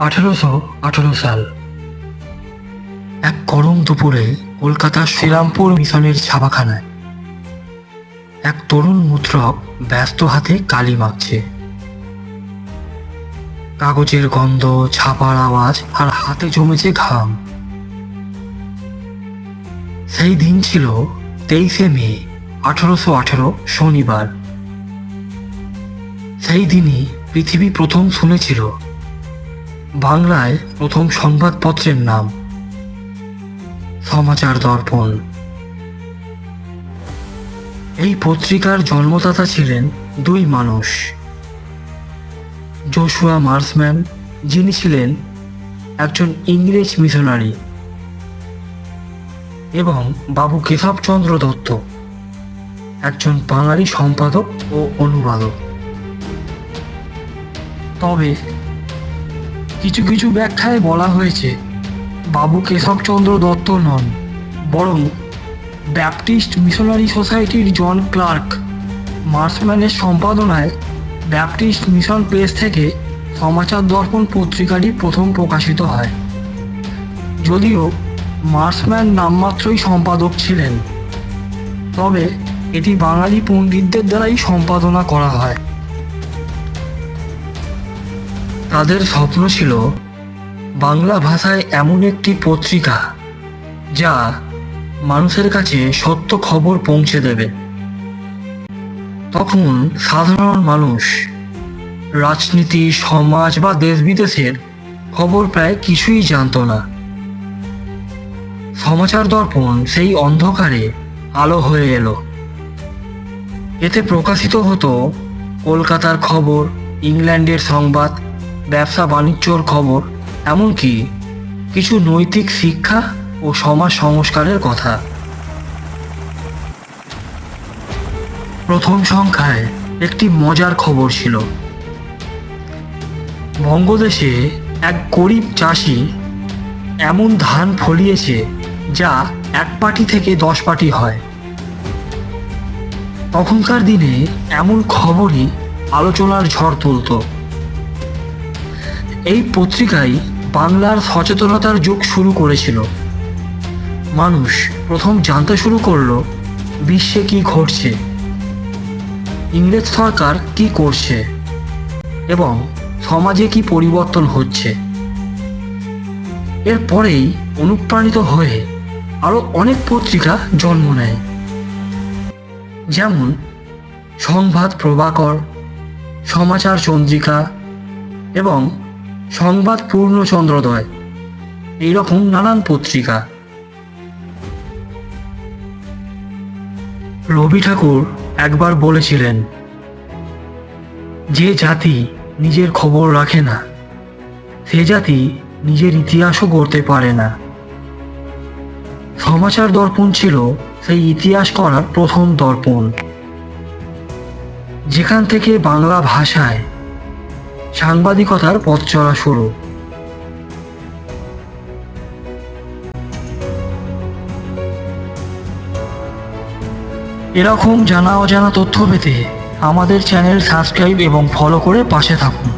1818 সাল। এক গরম দুপুরে কলকাতার শ্রীরামপুর মিশনের ছাপাখানায় এক তরুণ মুদ্রক ব্যস্ত হাতে কালি মাখছে। কাগজের গন্ধ, ছাপার আওয়াজ আর হাতে জমেছে ঘাম। সেই দিন ছিল 23শে মে 1818, শনিবার। সেই দিনই পৃথিবী প্রথম শুনেছিল বাংলায় প্রথম সংবাদপত্রের নাম সমাচার দর্পণ। এই পত্রিকার জন্মদাতা ছিলেন দুই মানুষ, জোশুয়া মার্সম্যান, যিনি ছিলেন একজন ইংরেজ মিশনারি, এবং বাবু কেশবচন্দ্র দত্ত, একজন বাঙালি সম্পাদক ও অনুবাদক। তবে কিছু কিছু ব্যাখ্যায় বলা হয়েছে বাবু কেশবচন্দ্র দত্ত নন, বরং ব্যাপটিস্ট মিশনারি সোসাইটির জন ক্লার্ক মার্সম্যানের সম্পাদনায় ব্যাপটিস্ট মিশন প্রেস থেকে সমাচার দর্পণ পত্রিকাটি প্রথম প্রকাশিত হয়। যদিও মার্সম্যান নামমাত্রই সম্পাদক ছিলেন, তবে এটি বাঙালি পণ্ডিতদের দ্বারাই সম্পাদনা করা হয়। তাদের স্বপ্ন ছিল বাংলা ভাষায় এমন একটি পত্রিকা যা মানুষের কাছে সত্য খবর পৌঁছে দেবে। তখন সাধারণ মানুষ রাজনীতি, সমাজ বা দেশ বিদেশের খবর প্রায় কিছুই জানত না। সমাচার দর্পণ সেই অন্ধকারে আলো হয়ে এলো। এতে প্রকাশিত হতো কলকাতার খবর, ইংল্যান্ডের সংবাদ, ব্যবসা বাণিজ্যর খবর, এমনকি কিছু নৈতিক শিক্ষা ও সমাজ সংস্কারের কথা। প্রথম সংখ্যায় একটি মজার খবর ছিল। বঙ্গদেশে এক গরিব চাষি এমন ধান ফলিয়েছে যা এক পাটি থেকে 10 পাটি হয়। তখনকার দিনে এমন খবরই আলোচনার ঝড় তুলত। এই পত্রিকায় বাংলার সচেতনতার যুগ শুরু করেছিল। মানুষ প্রথম জানতে শুরু করলো বিশ্বে কি ঘটছে, ইংরেজ সরকার কি করছে এবং সমাজে কি পরিবর্তন হচ্ছে। এরপরেই অনুপ্রাণিত হয়ে আরো অনেক পত্রিকা জন্ম নেয়, যেমন সংবাদ প্রভাকর, সমাচার চন্দ্রিকা এবং সংবাদ পূর্ণচন্দ্রোদয়, এইরকম নানান পত্রিকা। রবি ঠাকুর একবার বলেছিলেন, যে জাতি নিজের খবর রাখে না সে জাতি নিজের ইতিহাসও গড়তে পারে না। সমাচার দর্পণ ছিল সেই ইতিহাস করার প্রথম দর্পণ, যেখান থেকে বাংলা ভাষায় সাংবাদিকতার পথ চলা শুরু। এরকম জানা অজানা তথ্য পেতে আমাদের চ্যানেল সাবস্ক্রাইব এবং ফলো করে পাশে থাকুন।